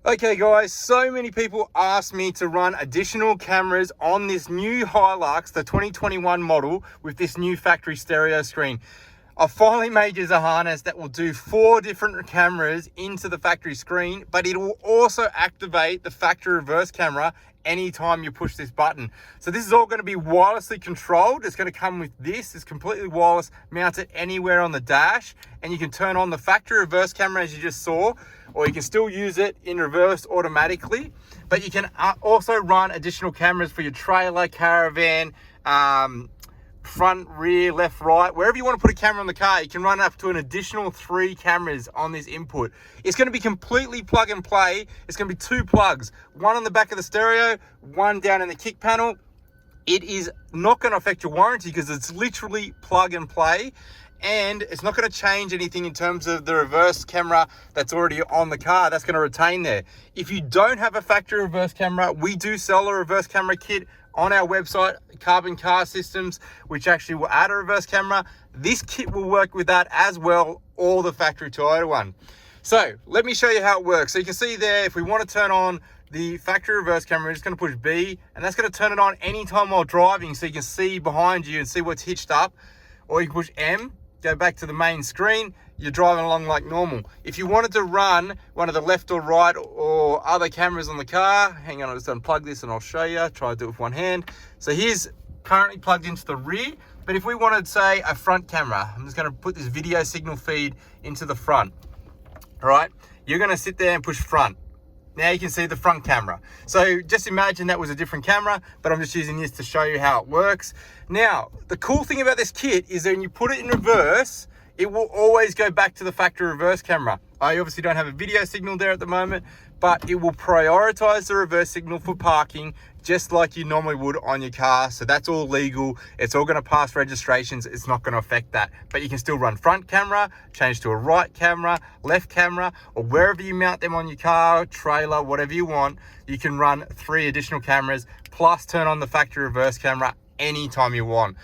Okay guys, so many people asked me to run additional cameras on this new Hilux, the 2021 model, with this new factory stereo screen. I finally made you a harness that will do 4 different cameras into the factory screen, but it will also activate the factory reverse camera anytime you push this button. So this is all going to be wirelessly controlled. It's going to come with this. It's completely wireless, mounted anywhere on the dash, and you can turn on the factory reverse camera as you just saw, or you can still use it in reverse automatically. But you can also run additional cameras for your trailer, caravan, front, rear, left, right, wherever you want to put a camera on the car. You can run up to an additional 3 cameras on this input. It's going to be completely plug and play. It's going to be 2 plugs, one on the back of the stereo, one down in the kick panel. It is not going to affect your warranty because it's literally plug and play, and it's not going to change anything in terms of the reverse camera that's already on the car. That's going to retain there. If you don't have a factory reverse camera, we do sell a reverse camera kit on our website, Carbon Car Systems, which actually will add a reverse camera. This kit will work with that as well, or the factory Toyota one. So let me show you how it works. So you can see there, if we want to turn on the factory reverse camera, we're just going to push B, and that's going to turn it on anytime while driving, so you can see behind you and see what's hitched up. Or you can push M, go back to the main screen, you're driving along like normal. If you wanted to run one of the left or right or other cameras on the car, hang on, I'll just unplug this and I'll show you. Try to do it with one hand. So here's currently plugged into the rear, but if we wanted, say, a front camera, I'm just going to put this video signal feed into the front. All right, you're going to sit there and push front. Now you can see the front camera. So just imagine that was a different camera, but I'm just using this to show you how it works. Now, the cool thing about this kit is that when you put it in reverse, it will always go back to the factory reverse camera. I obviously don't have a video signal there at the moment, but it will prioritize the reverse signal for parking just like you normally would on your car. So that's all legal. It's all going to pass registrations. It's not going to affect that, but you can still run front camera, change to a right camera, left camera, or wherever you mount them on your car, trailer, whatever you want. You can run 3 additional cameras plus turn on the factory reverse camera anytime you want.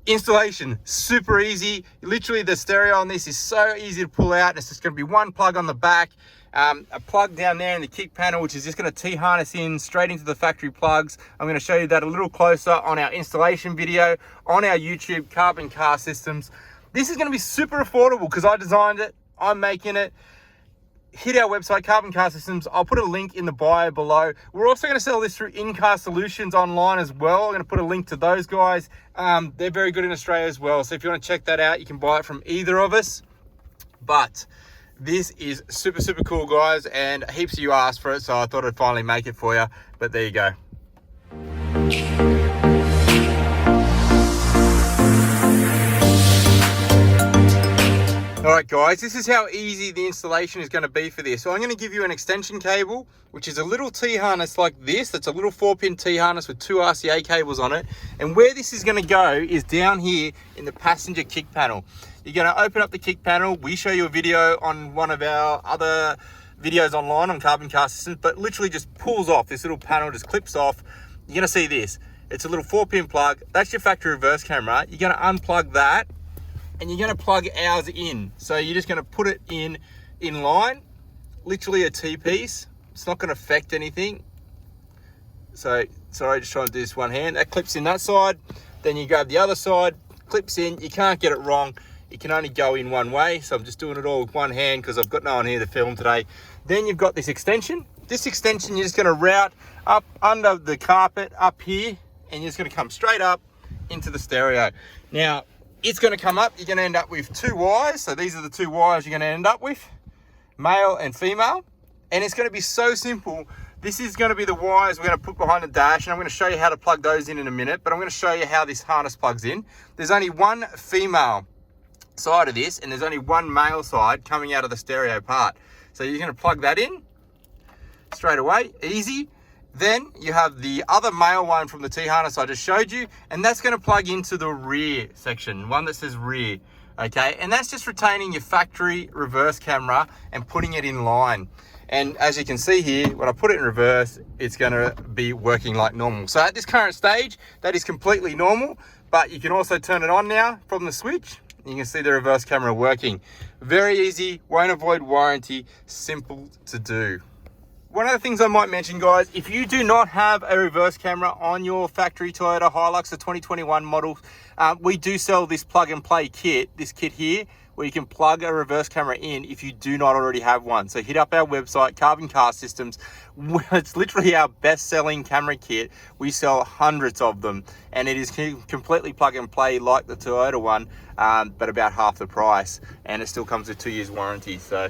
Installation, super easy. Literally the stereo on this is so easy to pull out. It's just going to be one plug on the back, a plug down there in the kick panel, which is just going to T-harness in straight into the factory plugs. I'm going to show you that a little closer on our installation video on our YouTube, Carbon Car Systems. This is going to be super affordable because I designed it, I'm making it. Hit our website, Carbon Car Systems. I'll put a link in the bio below. We're also going to sell this through In-Car Solutions online as well. I'm going to put a link to those guys. They're very good in Australia as well. So if you want to check that out, you can buy it from either of us. But this is super, super cool, guys. And heaps of you asked for it, so I thought I'd finally make it for you. But there you go. All right, guys, this is how easy the installation is going to be for this. So I'm going to give you an extension cable, which is a little T-harness like this. That's a little 4-pin T-harness with 2 RCA cables on it. And where this is going to go is down here in the passenger kick panel. You're going to open up the kick panel. We show you a video on one of our other videos online on Carbon Car Systems, but literally just pulls off. This little panel just clips off. You're going to see this. It's a little 4-pin plug. That's your factory reverse camera. You're going to unplug that, and you're going to plug ours in. So you're just going to put it in line, literally a T-piece. It's not going to affect anything. So, sorry, just trying to do this one hand. That clips in that side. Then you grab the other side, clips in. You can't get it wrong. It can only go in one way. So I'm just doing it all with one hand because I've got no one here to film today. Then you've got this extension. This extension you're just going to route up under the carpet up here, and you're just going to come straight up into the stereo. Now, it's going to come up, you're going to end up with 2 wires. So these are the 2 wires you're going to end up with, male and female. And it's going to be so simple. This is going to be the wires we're going to put behind the dash, and I'm going to show you how to plug those in a minute, but I'm going to show you how this harness plugs in. There's only one female side of this, and there's only one male side coming out of the stereo part. So you're going to plug that in straight away, easy. Then you have the other male one from the T-harness I just showed you, and that's going to plug into the rear section, one that says rear, okay? And that's just retaining your factory reverse camera and putting it in line. And as you can see here, when I put it in reverse, it's going to be working like normal. So at this current stage, that is completely normal, but you can also turn it on now from the switch. You can see the reverse camera working. Very easy, won't avoid warranty, simple to do. One of the things I might mention, guys, if you do not have a reverse camera on your factory Toyota Hilux, the 2021 model, we do sell this plug and play kit, this kit here, where you can plug a reverse camera in if you do not already have one. So hit up our website, Carbon Car Systems. It's literally our best-selling camera kit. We sell hundreds of them, and it is completely plug and play like the Toyota one, but about half the price, and it still comes with 2 years warranty. So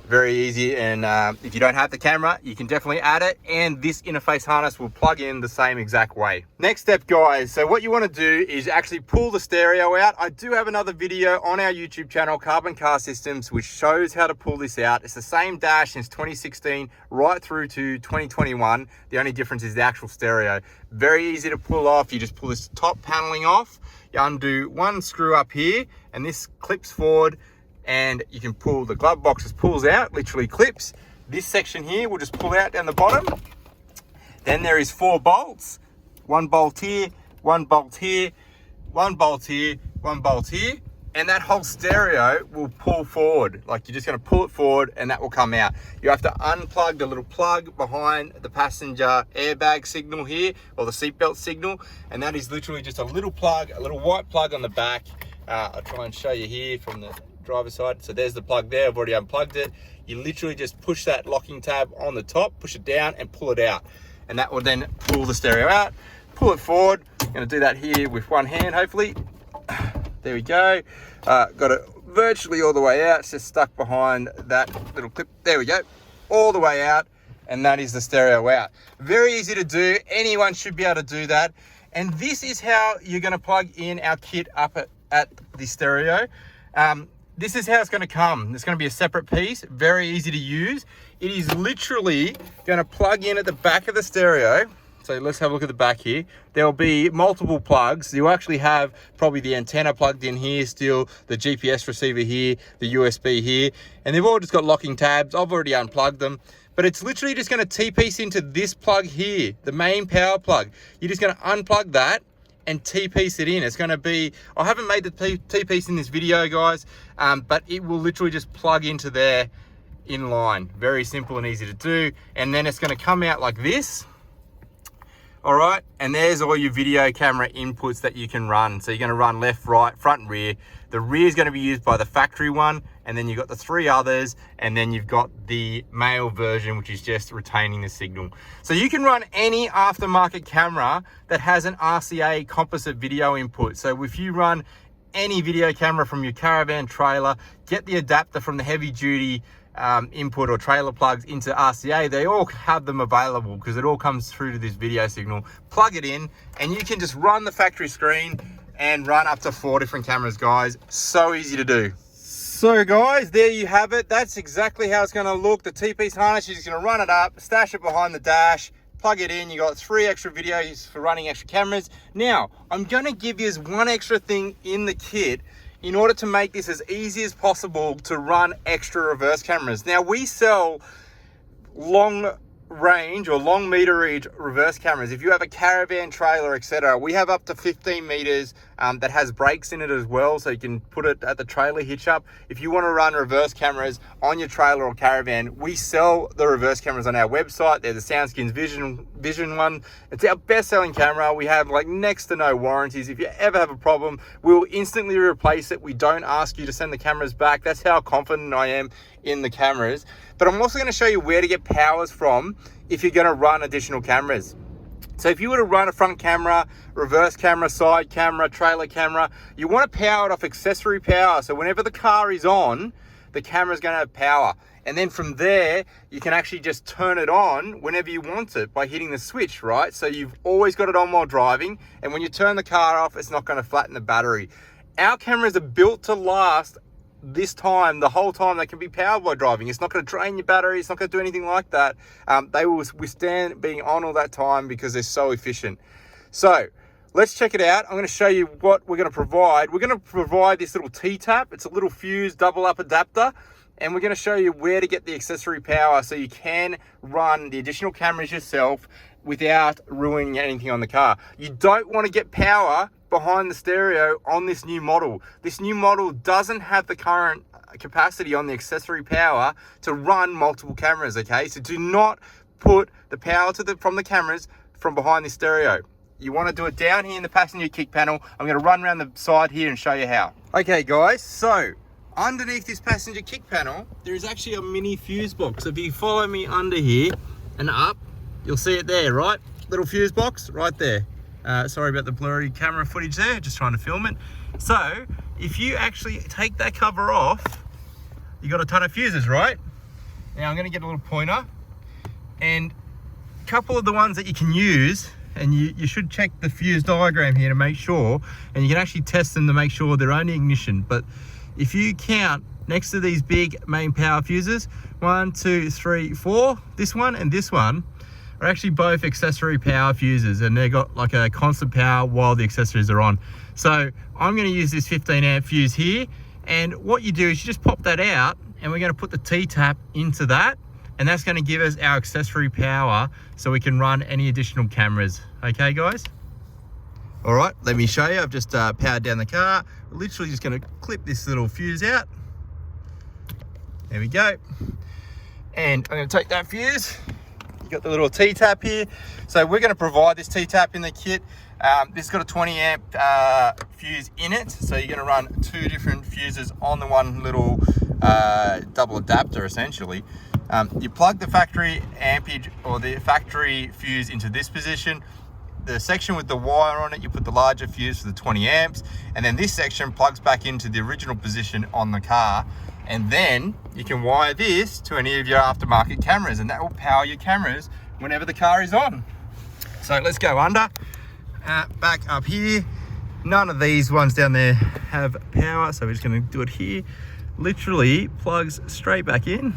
very easy, and if you don't have the camera, you can definitely add it, and this interface harness will plug in the same exact way. Next step, guys, so what you want to do is actually pull the stereo out. I do have another video on our YouTube channel, Carbon Car Systems, which shows how to pull this out. It's the same dash since 2016 right through to 2021. The only difference is the actual stereo. Very easy to pull off. You just pull this top paneling off, you undo one screw up here, and this clips forward, and you can pull the glove boxes, pulls out, literally clips. This section here will just pull out down the bottom. Then there is 4 bolts, 1 bolt here, 1 bolt here, 1 bolt here, 1 bolt here, and that whole stereo will pull forward. Like, you're just going to pull it forward and that will come out. You have to unplug the little plug behind the passenger airbag signal here, or the seatbelt signal, and that is literally just a little plug, a little white plug on the back. I'll try and show you here from the driver's side. So there's the plug there. I've already unplugged it. You literally just push that locking tab on the top, push it down and pull it out, and that will then pull the stereo out, pull it forward. I'm going to do that here with one hand, hopefully. There we go. Got it virtually all the way out. It's just stuck behind that little clip. There we go, all the way out, and that is the stereo out. Very easy to do. Anyone should be able to do that. And this is how you're going to plug in our kit up at the stereo. This is how it's going to come. It's going to be a separate piece, very easy to use. It is literally going to plug in at the back of the stereo. So let's have a look at the back here. There'll be multiple plugs. You'll actually have probably the antenna plugged in here still, the GPS receiver here, the USB here, and they've all just got locking tabs. I've already unplugged them, but it's literally just going to T-piece into this plug here, the main power plug. You're just going to unplug that and T-piece it in. It's going to be, I haven't made the T-piece in this video, guys, but it will literally just plug into there in line. Very simple and easy to do. And then it's going to come out like this. All right, and there's all your video camera inputs that you can run. So you're going to run left, right, front and rear. The rear is going to be used by the factory one, and then you've got the 3 others, and then you've got the male version, which is just retaining the signal. So you can run any aftermarket camera that has an RCA composite video input. So if you run any video camera from your caravan trailer, get the adapter from the heavy duty input or trailer plugs into RCA, they all have them available because it all comes through to this video signal. Plug it in and you can just run the factory screen and run up to 4 different cameras, guys. So easy to do. So guys, there you have it. That's exactly how it's going to look. The T-piece harness, you're just going to run it up, stash it behind the dash, plug it in. You got 3 extra videos for running extra cameras. Now I'm going to give you one extra thing in the kit in order to make this as easy as possible to run extra reverse cameras. Now we sell long range or long meterage reverse cameras. If you have a caravan trailer, etc., we have up to 15 meters that has brakes in it as well, so you can put it at the trailer hitch up. If you want to run reverse cameras on your trailer or caravan, we sell the reverse cameras on our website. They're the SoundSkins Vision one. It's our best-selling camera. We have like next to no warranties. If you ever have a problem, we'll instantly replace it. We don't ask you to send the cameras back. That's how confident I am in the cameras. But I'm also going to show you where to get powers from if you're going to run additional cameras. So if you were to run a front camera, reverse camera, side camera, trailer camera, you want to power it off accessory power. So whenever the car is on, the camera is going to have power. And then from there, you can actually just turn it on whenever you want it by hitting the switch, right? So you've always got it on while driving. And when you turn the car off, it's not going to flatten the battery. Our cameras are built to last this time, the whole time. They can be powered by driving. It's not going to drain your battery. It's not going to do anything like that. They will withstand being on all that time because they're so efficient. So let's check it out. I'm going to show you what we're going to provide. We're going to provide this little T-tap. It's a little fuse double up adapter. And we're going to show you where to get the accessory power so you can run the additional cameras yourself without ruining anything on the car. You don't want to get power behind the stereo on this new model. This new model doesn't have the current capacity on the accessory power to run multiple cameras, okay? So do not put the power from the cameras from behind the stereo. You want to do it down here in the passenger kick panel. I'm going to run around the side here and show you how. Okay guys, so underneath this passenger kick panel, there is actually a mini fuse box. If you follow me under here and up, you'll see it there, right? Little fuse box right there. Sorry about the blurry camera footage there, just trying to film it. So if you actually take that cover off, you got a ton of fuses, right? Now I'm going to get a little pointer, and a couple of the ones that you can use, and you should check the fuse diagram here to make sure, and you can actually test them to make sure they're only ignition. But if you count next to these big main power fuses, 1, 2, 3, 4, this one and this one are actually both accessory power fuses, and they've got like a constant power while the accessories are on. So I'm going to use this 15 amp fuse here, and what you do is you just pop that out, and we're going to put the T-tap into that, and that's going to give us our accessory power so we can run any additional cameras. Okay guys? All right, let me show you. I've just powered down the car. We're literally just going to clip this little fuse out. There we go. And I'm going to take that fuse. You got the little T-tap here. So we're going to provide this T-tap in the kit. This has got a 20 amp fuse in it. So you're going to run 2 different fuses on the one little double adapter essentially. You plug the factory ampage or the factory fuse into this position. The section with the wire on it, you put the larger fuse for the 20 amps, and then this section plugs back into the original position on the car, and then you can wire this to any of your aftermarket cameras, and that will power your cameras whenever the car is on. So let's go under, back up here. None of these ones down there have power, so we're just going to do it here. Literally plugs straight back in.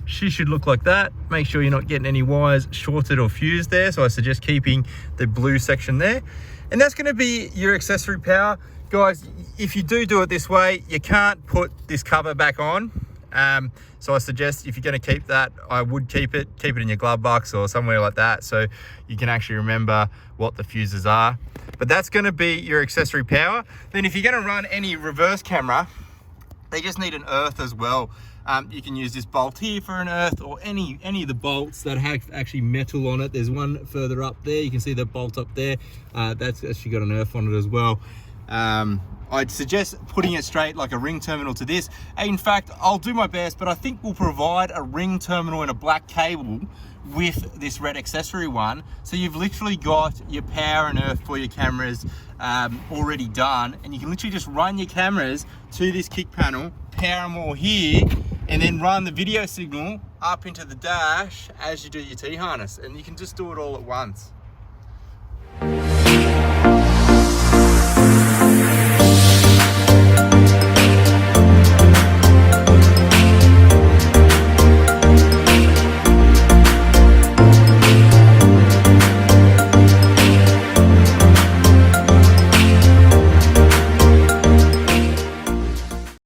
She should look like that. Make sure you're not getting any wires shorted or fused there, so I suggest keeping the blue section there. And that's going to be your accessory power. Guys, if you do it this way, you can't put this cover back on. So I suggest if you're going to keep that, I would keep it in your glove box or somewhere like that, so you can actually remember what the fuses are. But that's going to be your accessory power. Then if you're going to run any reverse camera, they just need an earth as well. You can use this bolt here for an earth, or any of the bolts that have actually metal on it. There's one further up there. You can see the bolt up there. That's actually got an earth on it as well. I'd suggest putting it straight like a ring terminal to this. In fact, I'll do my best, but I think we'll provide a ring terminal and a black cable with this red accessory one. So you've literally got your power and earth for your cameras already done, and you can literally just run your cameras to this kick panel, power them all here, and then run the video signal up into the dash as you do your T-harness, and you can just do it all at once.